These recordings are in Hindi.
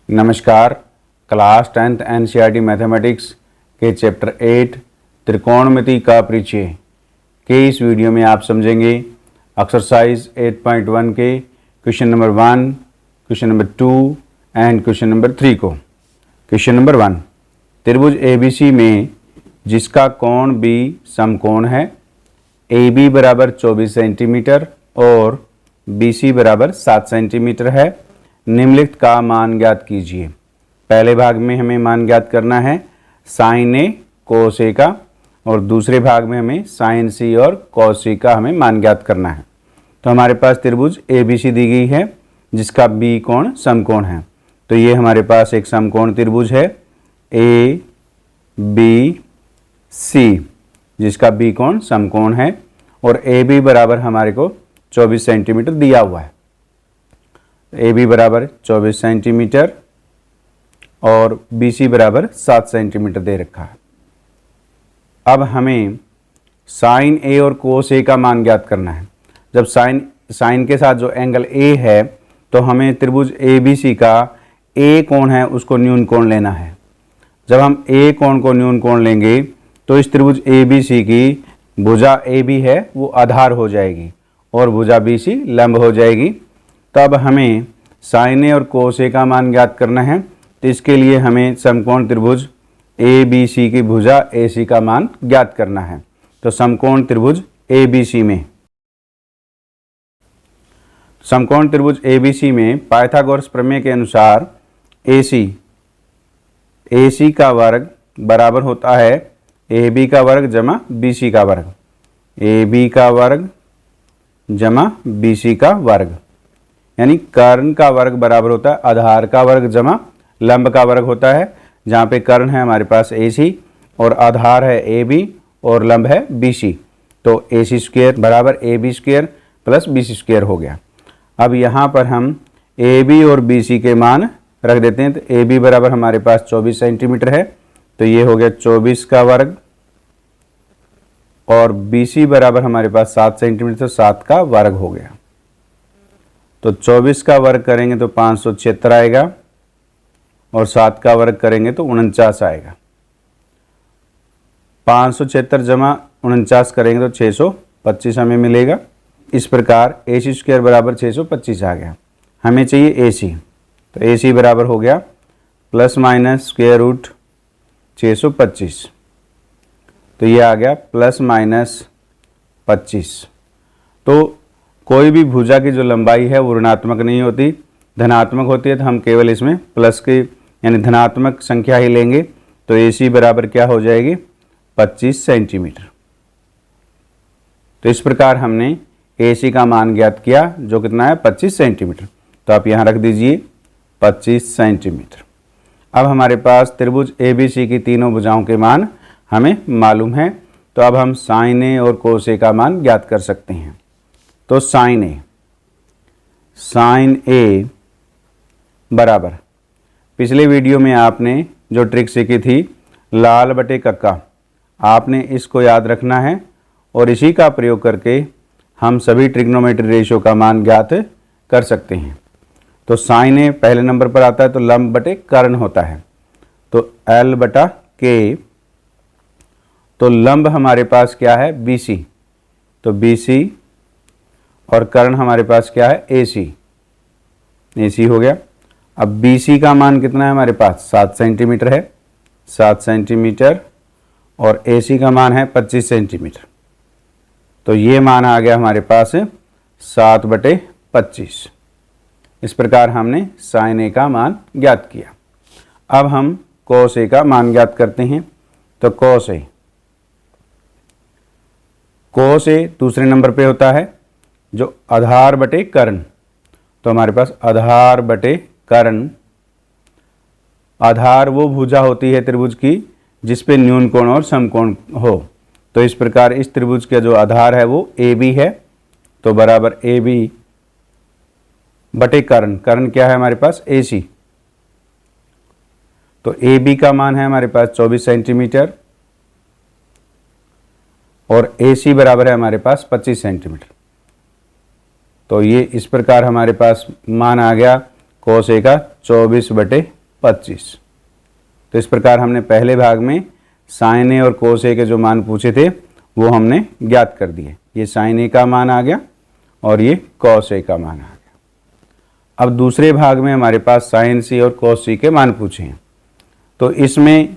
नमस्कार। क्लास 10th एनसीईआरटी मैथमेटिक्स के चैप्टर 8 त्रिकोणमिति का परिचय के इस वीडियो में आप समझेंगे एक्सरसाइज 8.1 के question number 1, question number 2 and question number 3 को। क्वेश्चन नंबर 1, त्रिभुज ABC में जिसका कोण B समकोण है, AB बराबर 24 सेंटीमीटर और BC बराबर 7 सेंटीमीटर है, निम्नलिखित का मान ज्ञात कीजिए। पहले भाग में हमें मान ज्ञात करना है साइन ए कोस ए का, और दूसरे भाग में हमें साइन सी और कॉस सी का हमें मान ज्ञात करना है। तो हमारे पास त्रिभुज ABC दी गई है जिसका B कोण समकोण है। तो ये हमारे पास एक समकोण त्रिभुज है ABC जिसका B कोण समकोण है, और AB बराबर हमारे को 24 सेंटीमीटर दिया हुआ है। AB बराबर 24 सेंटीमीटर और BC बराबर 7 सेंटीमीटर दे रखा है। अब हमें साइन A और कोस A का मान ज्ञात करना है। जब साइन के साथ जो एंगल A है तो हमें त्रिभुज ABC का A कोण है उसको न्यून कोण लेना है। जब हम A कोण को न्यून कोण लेंगे तो इस त्रिभुज ABC की भुजा AB है वो आधार हो जाएगी और भुजा BC लंब हो जाएगी। तब हमें साइन ए और कोस ए का मान ज्ञात करना है। तो इसके लिए हमें समकोण त्रिभुज ABC की भुजा AC का मान ज्ञात करना है। तो समकोण त्रिभुज ABC में पाइथागोरस प्रमेय के अनुसार AC का वर्ग बराबर होता है AB का वर्ग जमा BC का वर्ग। AB का वर्ग जमा BC का वर्ग, यानी कर्ण का वर्ग बराबर होता है आधार का वर्ग जमा लंब का वर्ग होता है। जहाँ पे कर्ण है हमारे पास AC और आधार है AB और लंब है BC। तो AC स्क्वायर बराबर AB square plus BC square हो गया। अब यहाँ पर हम AB और BC के मान रख देते हैं। तो AB बराबर हमारे पास 24 सेंटीमीटर है, तो ये हो गया 24 का वर्ग, और BC बराबर हमारे पास 7 सेंटीमीटर, तो 7 का वर्ग हो गया। तो 24 का वर्ग करेंगे तो 576 आएगा, और 7 का वर्ग करेंगे तो 49 आएगा। 576 जमा 49 करेंगे तो 625 हमें मिलेगा। इस प्रकार AC स्क्वायर बराबर 625 आ गया। हमें चाहिए AC, तो AC बराबर हो गया प्लस माइनस स्क्वायर रूट 625, तो ये आ गया प्लस माइनस 25। तो कोई भी भुजा की जो लंबाई है वो ऋणात्मक नहीं होती, धनात्मक होती है। तो हम केवल इसमें प्लस की यानी धनात्मक संख्या ही लेंगे। तो AC बराबर क्या हो जाएगी 25 सेंटीमीटर। तो इस प्रकार हमने AC का मान ज्ञात किया जो कितना है 25 सेंटीमीटर। तो आप यहाँ रख दीजिए 25 सेंटीमीटर। अब हमारे पास त्रिभुज ABC की तीनों भुजाओं के मान हमें मालूम है। तो अब हम साइन A और कोस A का मान ज्ञात कर सकते हैं। तो साइन A बराबर पिछले वीडियो में आपने जो ट्रिक सीखी थी लाल बटे कक्का, आपने इसको याद रखना है और इसी का प्रयोग करके हम सभी ट्रिग्नोमेट्री रेशियो का मान ज्ञात कर सकते हैं। तो साइन A पहले नंबर पर आता है, तो लंब बटे कर्ण होता है, तो L बटा K। तो लंब हमारे पास क्या है BC, तो BC, और कर्ण हमारे पास क्या है AC हो गया। अब BC का मान कितना है हमारे पास 7 सेंटीमीटर है, 7 सेंटीमीटर, और AC का मान है 25 सेंटीमीटर। तो ये मान आ गया हमारे पास 7/25। इस प्रकार हमने साइन A का मान ज्ञात किया। अब हम कोस A का मान ज्ञात करते हैं। तो कोस A दूसरे नंबर पे होता है जो आधार बटे कर्ण। तो हमारे पास आधार बटे कर्ण, आधार वो भुजा होती है त्रिभुज की जिस पे न्यून कोण और समकोण हो। तो इस प्रकार इस त्रिभुज का जो आधार है वो AB है, तो बराबर AB बटे कर्ण। कर्ण क्या है हमारे पास AC। तो AB का मान है हमारे पास 24 सेंटीमीटर और AC बराबर है हमारे पास 25 सेंटीमीटर। तो ये इस प्रकार हमारे पास मान आ गया कोस A का 24/25। 25। तो इस प्रकार हमने पहले भाग में साइन ए और कोस ए के जो मान पूछे थे वो हमने ज्ञात कर दिए। ये साइन ए का मान आ गया और ये कॉस ए का मान आ गया। अब दूसरे भाग में हमारे पास साइन सी और कॉस सी के मान पूछे हैं। तो इसमें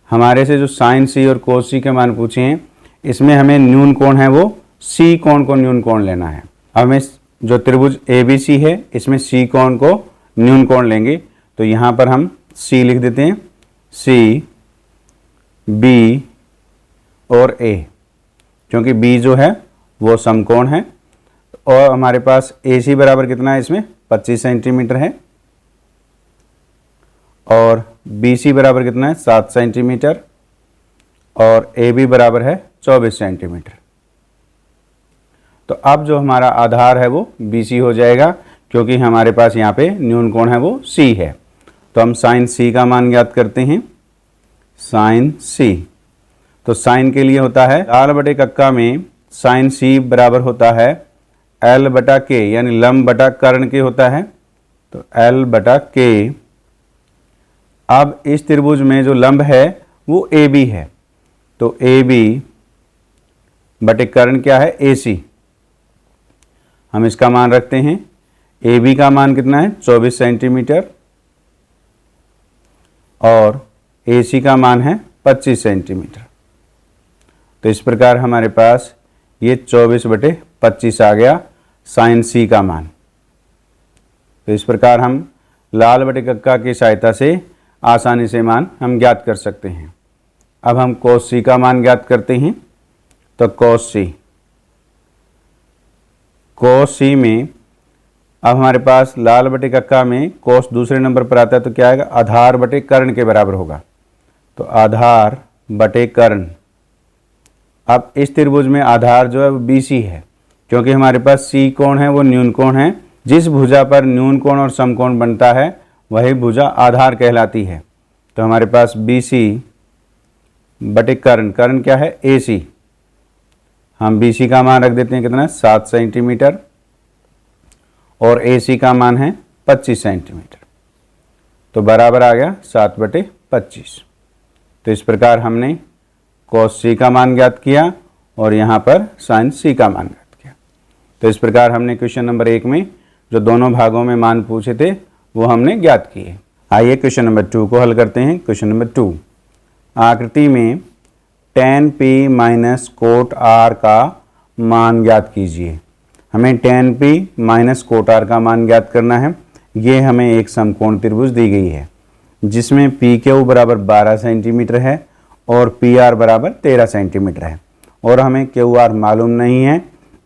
हमारे से जो साइन सी और कॉस सी के मान पूछे हैं, इसमें हमें न्यून कोण है वो सी कोण को न्यून कोण लेना है। हमें जो त्रिभुज ए बी सी है इसमें सी कोण को न्यून कोण लेंगे। तो यहाँ पर हम सी लिख देते हैं, सी बी और ए, क्योंकि बी जो है वो समकोण है। और हमारे पास ए सी बराबर कितना है, इसमें 25 सेंटीमीटर है, और बी सी बराबर कितना है 7 सेंटीमीटर, और ए बी बराबर है 24 सेंटीमीटर। तो अब जो हमारा आधार है वो बी सी हो जाएगा, क्योंकि हमारे पास यहाँ पे न्यून कोण है वो सी है। तो हम साइन सी का मान ज्ञात करते हैं, साइन सी। तो साइन के लिए होता है लाल बटे कक्का में साइन सी बराबर होता है एल बटा के, यानी लंब बटा कर्ण के होता है। तो एल बटा के। अब इस त्रिभुज में जो लंब है वो ए बी है, तो ए बी बटे कर्ण क्या है, ए सी। हम इसका मान रखते हैं, ए बी का मान कितना है 24 सेंटीमीटर और ए सी का मान है 25 सेंटीमीटर। तो इस प्रकार हमारे पास ये 24/25 आ गया साइन सी का मान। तो इस प्रकार हम लाल बटे कक्का की सहायता से आसानी से मान हम ज्ञात कर सकते हैं। अब हम कोस सी का मान ज्ञात करते हैं। तो कोस सी में अब हमारे पास लाल बटे कक्का में कोस दूसरे नंबर पर आता है, तो क्या आएगा, आधार बटे कर्ण के बराबर होगा। तो आधार बटे कर्ण। अब इस त्रिभुज में आधार जो है वो बी सी है, क्योंकि हमारे पास सी कोण है वो न्यून कोण है। जिस भुजा पर न्यून कोण और समकोण बनता है वही भुजा आधार कहलाती है। तो हमारे पास बी सी बटे कर्ण, कर्ण क्या है ए सी। हम बी सी का मान रख देते हैं कितना, 7 सेंटीमीटर, और ए सी का मान है 25 सेंटीमीटर। तो बराबर आ गया 7/25। तो इस प्रकार हमने कॉस सी का मान ज्ञात किया और यहाँ पर साइन सी का मान ज्ञात किया। तो इस प्रकार हमने क्वेश्चन नंबर 1 में जो दोनों भागों में मान पूछे थे वो हमने ज्ञात किए। आइए क्वेश्चन नंबर 2 को हल करते हैं। क्वेश्चन नंबर 2, आकृति में tan p minus cot r का मान ज्ञात कीजिए। हमें tan p minus cot r का मान ज्ञात करना है। ये हमें एक समकोण त्रिभुज दी गई है जिसमें पी क्यू बराबर 12 सेंटीमीटर है और पी आर बराबर 13 सेंटीमीटर है, और हमें क्यू आर मालूम नहीं है,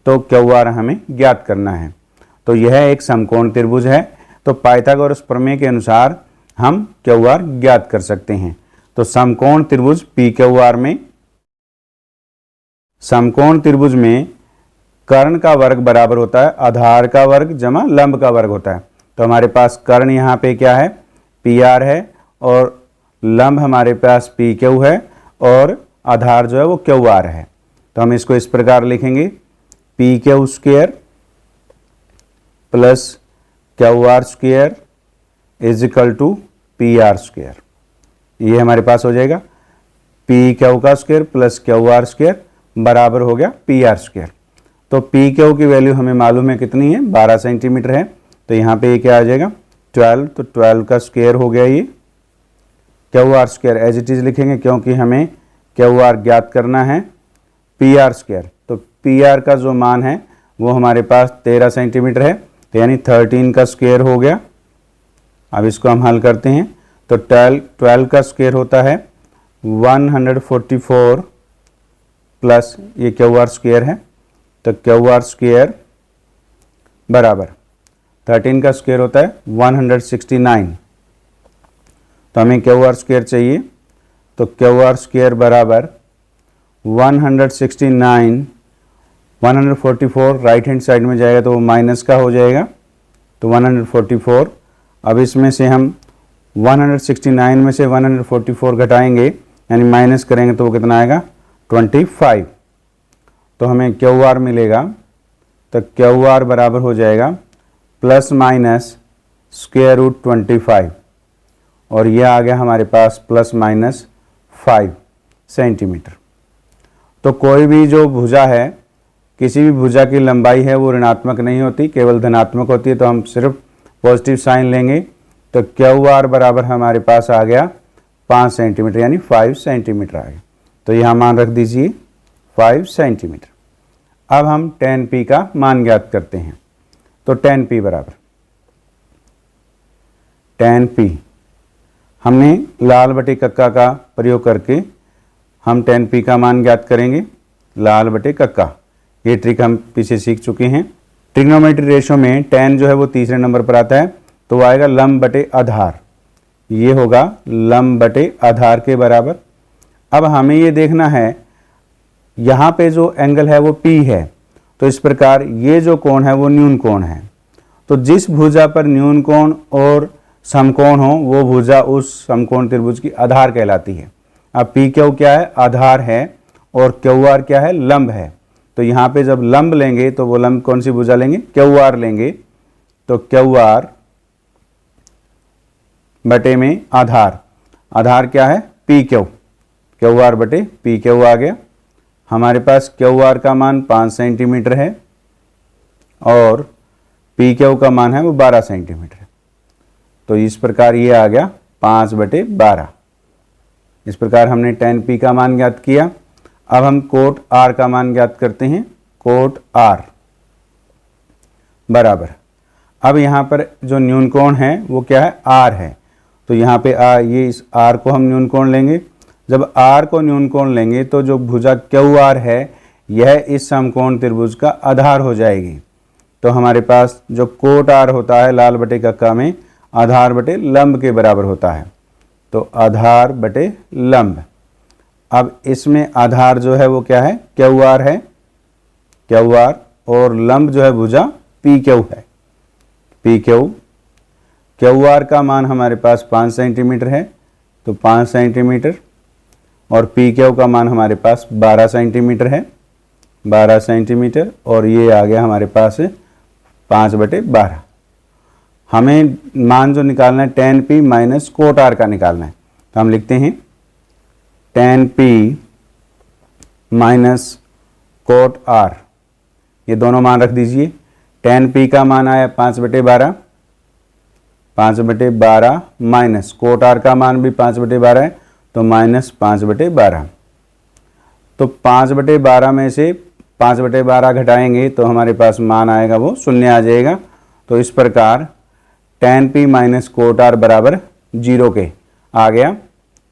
तो क्यू आर हमें ज्ञात करना है। तो यह एक समकोण त्रिभुज है, तो पाइथागोरस प्रमेय के अनुसार हम क्यू आर ज्ञात कर सकते हैं। तो समकोण त्रिभुज पी क्यू आर में, समकोण त्रिभुज में कर्ण का वर्ग बराबर होता है आधार का वर्ग जमा लंब का वर्ग होता है। तो हमारे पास कर्ण यहाँ पे क्या है, पी आर है, और लंब हमारे पास पी क्यू है, और आधार जो है वो क्यू आर है। तो हम इसको इस प्रकार लिखेंगे, p q square plus q r square is equal to p r square. ये हमारे पास हो जाएगा पी क्यू का square plus q r square बराबर हो गया पी आर स्क्वायर। तो पी क्यू की वैल्यू हमें मालूम है कितनी है, 12 सेंटीमीटर है। तो यहाँ पे ये क्या आ जाएगा 12, तो 12 का स्क्वायर हो गया ये। Q r square as it is लिखेंगे क्योंकि हमें क्यू आर ज्ञात करना है पी आर स्क्वायर। तो पी आर का जो मान है वो हमारे पास 13 सेंटीमीटर है, तो यानी 13 का स्क्वायर हो गया। अब इसको हम हल करते हैं। तो 12 का स्क्वायर होता है 144 प्लस ये क्यू आर स्क्वायर है, तो क्यू आर स्क्वायर बराबर 13 का स्क्वायर होता है 169। तो हमें क्यू आर स्क्वायर चाहिए, तो क्यू आर स्क्वायर बराबर 169, 144 राइट हैंड साइड में जाएगा तो वो माइनस का हो जाएगा, तो 144। अब इसमें से हम 169 में से 144 घटाएंगे यानी माइनस करेंगे तो वो कितना आएगा 25। तो हमें क्यू आर मिलेगा, तो क्यू आर बराबर हो जाएगा प्लस माइनस स्क्वायर रूट 25, और यह आ गया हमारे पास ±5 सेंटीमीटर। तो कोई भी जो भुजा है, किसी भी भुजा की लंबाई है वो ऋणात्मक नहीं होती, केवल धनात्मक होती है। तो हम सिर्फ पॉजिटिव साइन लेंगे। तो QR बराबर हमारे पास आ गया 5 सेंटीमीटर, यानी 5 सेंटीमीटर आ गया। तो यहाँ मान रख दीजिए 5 सेंटीमीटर। अब हम tan P का मान ज्ञात करते हैं। तो tan P बराबर tan P, हमने लाल बटे कक्का का प्रयोग करके हम tan P का मान ज्ञात करेंगे। लाल बटे कक्का, ये ट्रिक हम पीछे सीख चुके हैं। ट्रिग्नोमेट्री रेशो में tan जो है वो तीसरे नंबर पर आता है, तो वो आएगा लंब बटे आधार। ये होगा लंब बटे आधार के बराबर। अब हमें ये देखना है यहाँ पे जो एंगल है वो P है, तो इस प्रकार ये जो कोण है वो न्यून कोण है। तो जिस भुजा पर न्यून कोण और समकोण हो वो भुजा उस समकोण त्रिभुज की आधार कहलाती है। अब PQ क्या है? आधार है, और QR क्या है? लंब है। तो यहाँ पे जब लंब लेंगे तो वो लंब कौन सी भुजा लेंगे? QR लेंगे। तो QR बटे में आधार, आधार क्या है? PQ, QR बटे PQ आ गया। हमारे पास QR का मान 5 सेंटीमीटर है और PQ का मान है वो 12 सेंटीमीटर है। तो इस प्रकार ये आ गया 5/12। इस प्रकार हमने tan P का मान ज्ञात किया। अब हम कोट R का मान ज्ञात करते हैं। कोट R बराबर, अब यहाँ पर जो न्यून कोण है वो क्या है? R है। तो यहाँ पे ये इस R को हम न्यून कोण लेंगे। जब R को न्यून कोण लेंगे तो जो भुजा QR है यह इस समकोण त्रिभुज का आधार हो जाएगी। तो हमारे पास जो कोट R होता है लाल बटे कक्का में आधार बटे लंब के बराबर होता है। तो आधार बटे लंब। अब इसमें आधार जो है वो क्या है? QR है, QR, और लंब जो है भुजा PQ है, PQ। QR का मान हमारे पास 5 सेंटीमीटर है, तो 5 सेंटीमीटर, और PQ का मान हमारे पास 12 सेंटीमीटर है, 12 सेंटीमीटर, और ये आ गया हमारे पास 5/12। हमें मान जो निकालना है tan P minus cot R का निकालना है। तो हम लिखते हैं tan P minus cot R, ये दोनों मान रख दीजिए। tan P का मान आया 5/12, 5/12 माइनस कोट R का मान भी 5/12 है, तो -5/12। तो 5/12 में से 5/12 घटाएंगे तो हमारे पास मान आएगा वो 0 आ जाएगा। तो इस प्रकार tan P minus cot R बराबर 0 के आ गया।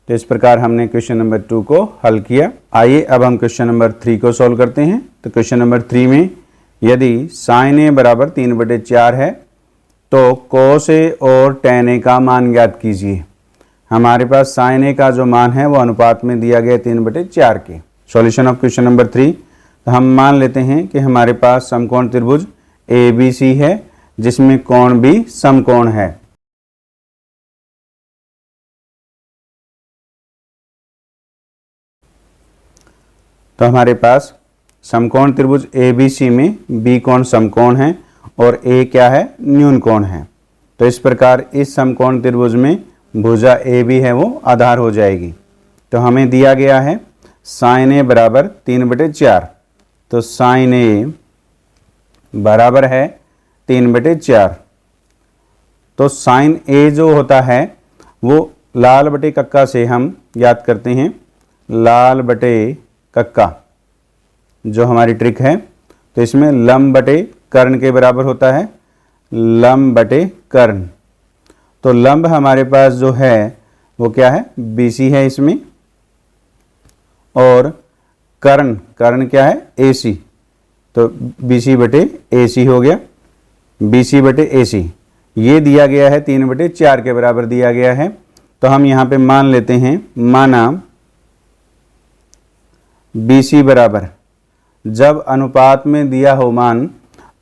तो इस प्रकार हमने क्वेश्चन नंबर 2 को हल किया। आइए अब हम क्वेश्चन नंबर 3 को सॉल्व करते हैं। तो क्वेश्चन नंबर 3 में यदि sin A बराबर 3/4 है तो cos A और tan A का मान ज्ञात कीजिए। हमारे पास sin A का जो मान है वो अनुपात में दिया गया 3/4 के। सॉल्यूशन ऑफ क्वेश्चन नंबर 3, तो हम मान लेते हैं कि हमारे पास समकोण त्रिभुज ABC है जिसमें कोण भी समकोण है। तो हमारे पास समकोण त्रिभुज ABC में B कोण समकोण है और A क्या है? न्यून कोण है। तो इस प्रकार इस समकोण त्रिभुज में भुजा AB है वो आधार हो जाएगी। तो हमें दिया गया है sin A बराबर 3/4। तो sin A बराबर है 3/4। तो sin A जो होता है वो लाल बटे कक्का से हम याद करते हैं। लाल बटे कक्का जो हमारी ट्रिक है, तो इसमें लंब बटे कर्ण के बराबर होता है। लंब बटे कर्ण, तो लंब हमारे पास जो है वो क्या है? BC है इसमें, और कर्ण, कर्ण क्या है? AC। तो BC बटे AC हो गया। BC बटे AC ये दिया गया है 3/4 के बराबर दिया गया है। तो हम यहाँ पे मान लेते हैं, माना BC बराबर, जब अनुपात में दिया हो मान,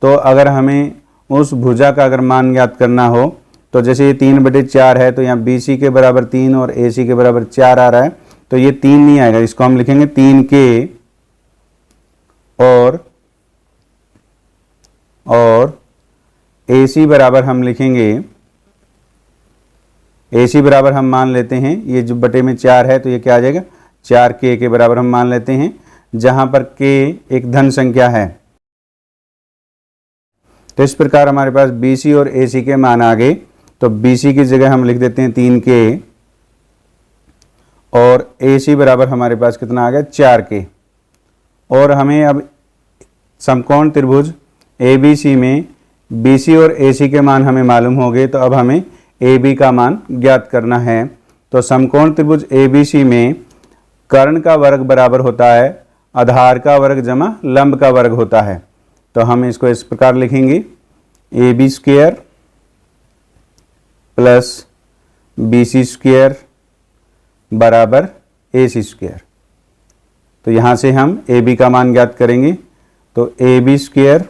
तो अगर हमें उस भुजा का अगर मान ज्ञात करना हो तो जैसे ये 3/4 है तो यहाँ BC के बराबर 3 और AC के बराबर 4 आ रहा है, तो ये 3 नहीं आएगा, इसको हम लिखेंगे 3K और AC बराबर हम लिखेंगे AC बराबर हम मान लेते हैं, ये जो बटे में 4 है तो ये क्या आ जाएगा 4K के बराबर हम मान लेते हैं, जहाँ पर K एक धन संख्या है। तो इस प्रकार हमारे पास BC और AC के मान आ गए। तो BC की जगह हम लिख देते हैं 3K और AC बराबर हमारे पास कितना आ गया 4K। और हमें अब समकोण त्रिभुज ABC में BC और AC के मान हमें मालूम हो गए, तो अब हमें AB का मान ज्ञात करना है। तो समकोण त्रिभुज ABC में कर्ण का वर्ग बराबर होता है आधार का वर्ग जमा लंब का वर्ग होता है। तो हम इसको इस प्रकार लिखेंगे AB square plus BC square बराबर AC स्क्वायर। तो यहाँ से हम AB का मान ज्ञात करेंगे। तो AB स्क्वायर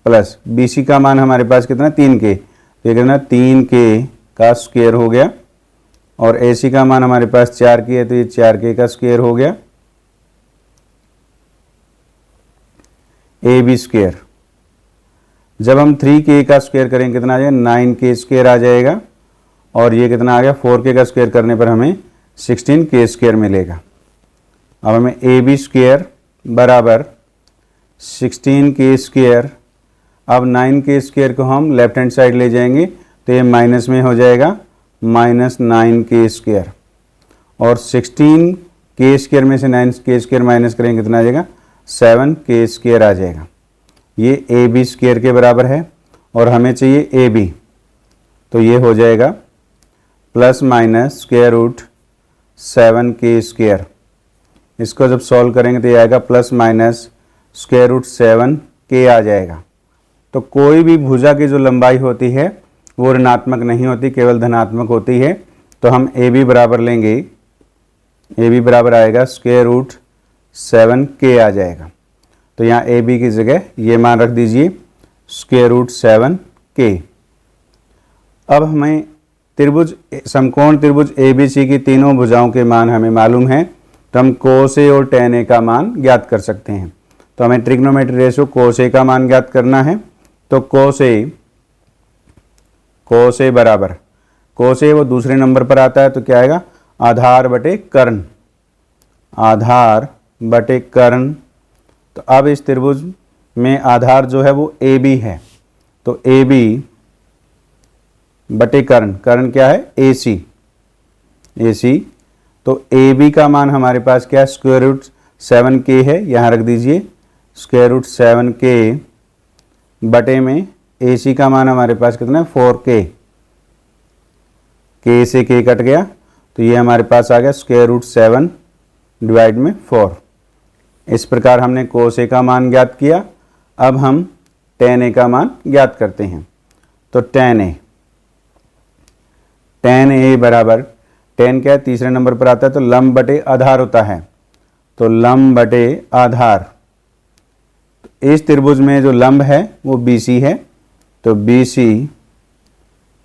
प्लस BC का मान हमारे पास कितना 3K, तो ये कितना 3K का स्क्वायर हो गया। और AC का मान हमारे पास 4K है, तो ये 4K का स्क्वायर हो गया। AB स्क्वायर जब हम 3K का स्क्वायर करेंगे कितना आ जाएगा 9K स्क्वायर आ जाएगा। और ये कितना आ गया 4K का स्क्वायर करने पर हमें 16K स्क्वायर मिलेगा। अब हमें AB स्क्वायर बराबर 16K स्क्वायर, अब 9K स्क्वायर को हम लेफ्ट हैंड साइड ले जाएंगे तो ये माइनस में हो जाएगा -9K स्क्वायर। और 16K स्क्वायर में से 9K स्क्वायर माइनस करेंगे कितना आ जाएगा 7K स्क्वायर आ जाएगा। ये AB स्क्वायर के बराबर है और हमें चाहिए AB, तो ये हो जाएगा plus minus square root 7K स्क्वायर। इसको जब सॉल्व करेंगे तो ये आएगा plus minus square root 7K आ जाएगा। तो कोई भी भुजा की जो लंबाई होती है वो ऋणात्मक नहीं होती, केवल धनात्मक होती है। तो हम AB बराबर लेंगे, AB बराबर आएगा स्क्वायर रूट 7K आ जाएगा। तो यहाँ AB की जगह ये मान रख दीजिए स्क्वायर रूट 7K। अब हमें त्रिभुज समकोण त्रिभुज ABC की तीनों भुजाओं के मान हमें मालूम है, तो हम cos A और tan A का मान ज्ञात कर सकते हैं। तो हमें ट्रिग्नोमेट्री रेशो cos A का मान ज्ञात करना है। तो cos A बराबर cos A वो दूसरे नंबर पर आता है, तो क्या आएगा आधार बटे कर्ण, आधार बटे कर्ण। तो अब इस त्रिभुज में आधार जो है वो AB है, तो AB बटे कर्ण, कर्ण क्या है AC। तो AB का मान हमारे पास क्या है स्क्वायर रूट 7K है, यहाँ रख दीजिए स्क्वायर रूट 7K बटे में AC का मान हमारे पास कितना है 4K, K से K कट गया तो ये हमारे पास आ गया स्क्वायर रूट 7 डिवाइड में 4। इस प्रकार हमने cos A का मान ज्ञात किया। अब हम tan A का मान ज्ञात करते हैं। तो tan A बराबर, tan क्या है तीसरे नंबर पर आता है, तो लंब बटे आधार होता है। तो लंब बटे आधार, इस त्रिभुज में जो लंब है वो BC है, तो BC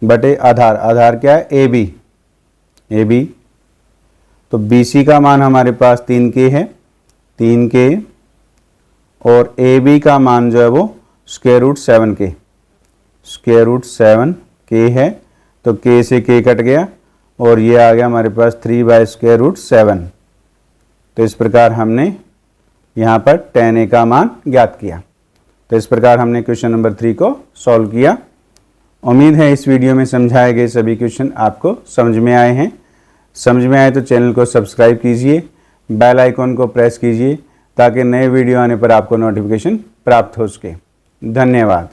बटे आधार, आधार क्या है AB। तो BC का मान हमारे पास 3K है, 3K और AB का मान जो है वो square root 7K, square root 7K है। तो K से K कट गया और ये आ गया हमारे पास 3 बाय स्क्वायर रूट 7। तो इस प्रकार हमने यहाँ पर tan A का मान ज्ञात किया। तो इस प्रकार हमने क्वेश्चन नंबर 3 को सॉल्व किया। उम्मीद है इस वीडियो में समझाए गए सभी क्वेश्चन आपको समझ में आए हैं। समझ में आए तो चैनल को सब्सक्राइब कीजिए, बेल आइकॉन को प्रेस कीजिए ताकि नए वीडियो आने पर आपको नोटिफिकेशन प्राप्त हो सके। धन्यवाद।